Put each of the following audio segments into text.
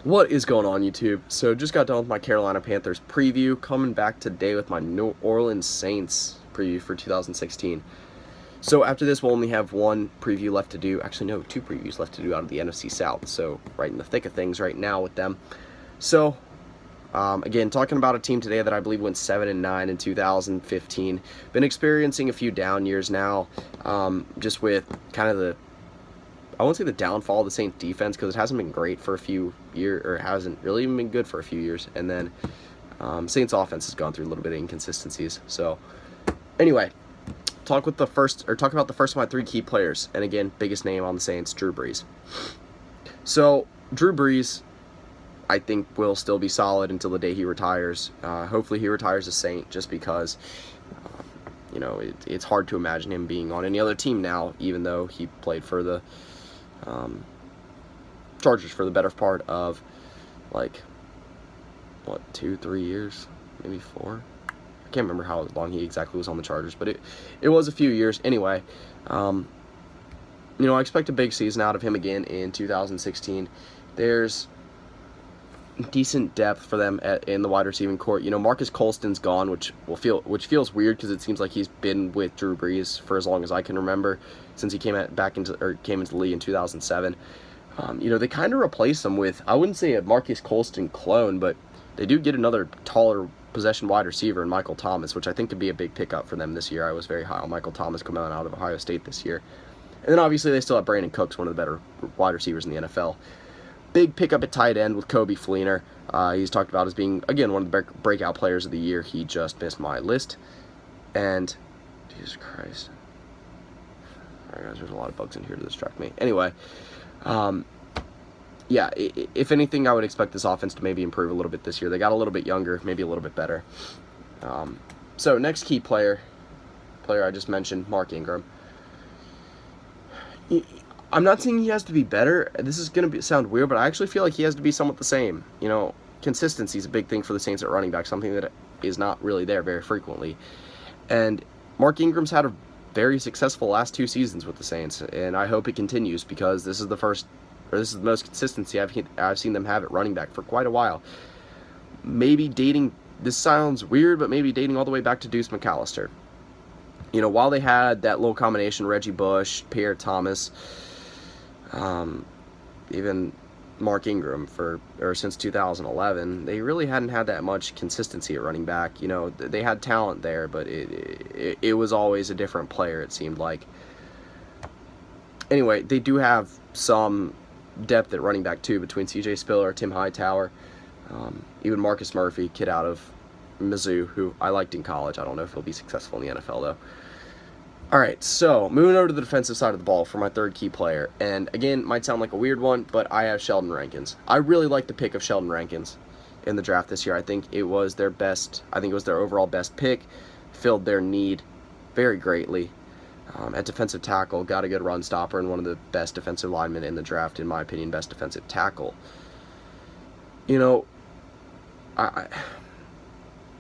What is going on, YouTube? So just got done with my Carolina Panthers preview, coming back today with my New Orleans Saints preview for 2016. So after this, we'll only have one preview left to do. Actually, no, two previews left to do out of the NFC South. So right in the thick of things right now with them. So again, talking about a team today that I believe went 7-9 in 2015. Been experiencing a few down years now, just with kind of the, I won't say the downfall of the Saints defense, because it hasn't been great for a few years, or hasn't really even been good for a few years. And then Saints offense has gone through a little bit of inconsistencies. So anyway, talk about the first of my three key players. And again, biggest name on the Saints, Drew Brees. So Drew Brees, I think, will still be solid until the day he retires. Hopefully he retires a Saint, just because you know, it's hard to imagine him being on any other team now, even though he played for the Chargers for the better part of, like, what, 2-3 years, maybe 4. I can't remember how long he exactly was on the Chargers, but it was a few years anyway. You know, I expect a big season out of him again in 2016. There's decent depth for them in the wide receiving court. You know, Marcus Colston's gone, which feels weird, because it seems like he's been with Drew Brees for as long as I can remember, since he came into the league in 2007. You know, they kind of replaced him with, I wouldn't say a Marcus Colston clone, but they do get another taller possession wide receiver in Michael Thomas, which I think could be a big pickup for them this year. I was very high on Michael Thomas coming out of Ohio State this year. And then obviously they still have Brandin Cooks, one of the better wide receivers in the NFL. Big pickup at tight end with Coby Fleener. He's talked about as being, again, one of the breakout players of the year. He just missed my list. And, Jesus Christ. Alright guys, there's a lot of bugs in here to distract me. Anyway, yeah, if anything, I would expect this offense to maybe improve a little bit this year. They got a little bit younger, maybe a little bit better. So next key player I just mentioned, Mark Ingram. I'm not saying he has to be better. This is going to sound weird, but I actually feel like he has to be somewhat the same. You know, consistency is a big thing for the Saints at running back, something that is not really there very frequently. And Mark Ingram's had a very successful last 2 seasons with the Saints, and I hope it continues, because this is the most consistency I've seen them have at running back for quite a while. Maybe dating, this sounds weird, but maybe dating all the way back to Deuce McAllister. You know, while they had that little combination, Reggie Bush, Pierre Thomas, even Mark Ingram since 2011, they really hadn't had that much consistency at running back. You know, they had talent there, but it was always a different player, it seemed like. Anyway, they do have some depth at running back too, between CJ Spiller, Tim Hightower, even Marcus Murphy, kid out of Mizzou, who I liked in college. I don't know if he'll be successful in the NFL though. Alright, so moving over to the defensive side of the ball for my third key player. And again, might sound like a weird one, but I have Sheldon Rankins. I really like the pick of Sheldon Rankins in the draft this year. I think it was their overall best pick. Filled their need very greatly. At defensive tackle, got a good run stopper, and one of the best defensive linemen in the draft, in my opinion, best defensive tackle. You know,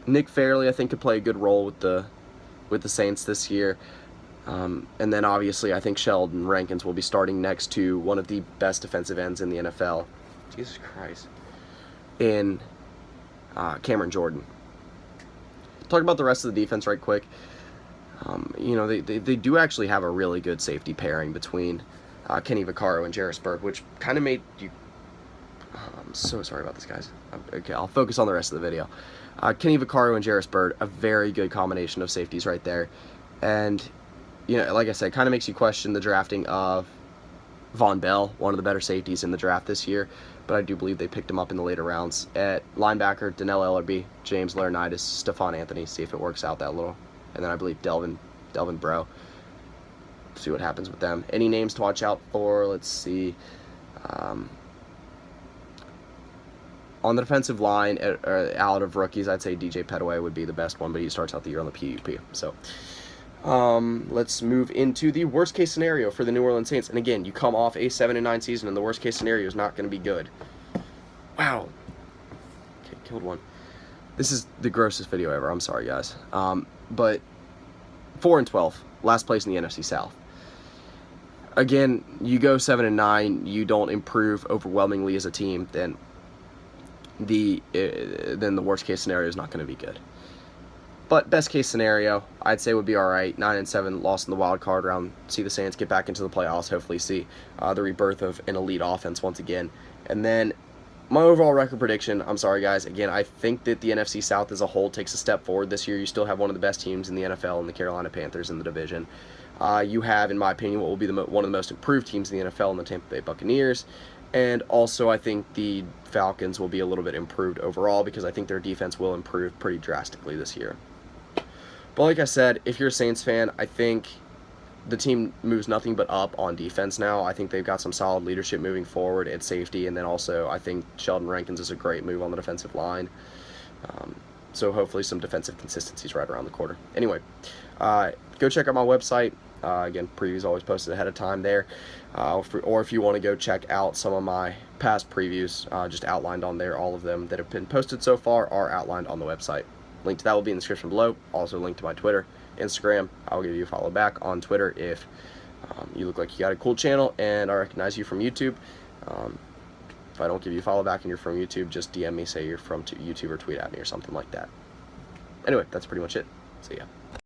Nick Fairley, I think, could play a good role with the Saints this year. And then obviously I think Sheldon Rankins will be starting next to one of the best defensive ends in the NFL. Jesus Christ. In Cameron Jordan. Talk about the rest of the defense right quick. You know, they do actually have a really good safety pairing between Kenny Vaccaro and Jarris Byrd, which kind of made you... I'm so sorry about this, guys. Okay, I'll focus on the rest of the video. Kenny Vaccaro and Jarris Byrd, a very good combination of safeties right there. And, you know, like I said, kind of makes you question the drafting of Von Bell, one of the better safeties in the draft this year. But I do believe they picked him up in the later rounds. At linebacker, Donnell Ellerbe, James Laurinaitis, Stephon Anthony, see if it works out that little. And then I believe Delvin Breaux. See what happens with them. Any names to watch out for? Let's see. On the defensive line, out of rookies, I'd say DJ Petaway would be the best one, but he starts out the year on the PUP. So, let's move into the worst case scenario for the New Orleans Saints. And again, you come off a 7-9 season, and the worst case scenario is not going to be good. Wow. Okay, killed one. This is the grossest video ever. I'm sorry, guys. But 4-12, last place in the NFC South. Again, you go 7-9, you don't improve overwhelmingly as a team, then then the worst case scenario is not going to be good. But best case scenario, I'd say would be all right. 9-7, lost in the wild card round. See the Saints get back into the playoffs. Hopefully, see the rebirth of an elite offense once again. And then my overall record prediction. I'm sorry, guys. Again, I think that the NFC South as a whole takes a step forward this year. You still have one of the best teams in the NFL in the Carolina Panthers in the division. You have, in my opinion, what will be one of the most improved teams in the NFL in the Tampa Bay Buccaneers. And also, I think the Falcons will be a little bit improved overall because I think their defense will improve pretty drastically this year. But like I said, if you're a Saints fan, I think the team moves nothing but up on defense now. I think they've got some solid leadership moving forward at safety, and then also I think Sheldon Rankin is a great move on the defensive line. So hopefully some defensive consistencies right around the corner. Anyway, go check out my website. Again, previews always posted ahead of time there. Or if you want to go check out some of my past previews, just outlined on there. All of them that have been posted so far are outlined on the website. Link to that will be in the description below. Also link to my Twitter, Instagram. I'll give you a follow back on Twitter if you look like you got a cool channel and I recognize you from YouTube. If I don't give you a follow back and you're from YouTube, just DM me, say you're from YouTube or tweet at me or something like that. Anyway, that's pretty much it. See ya.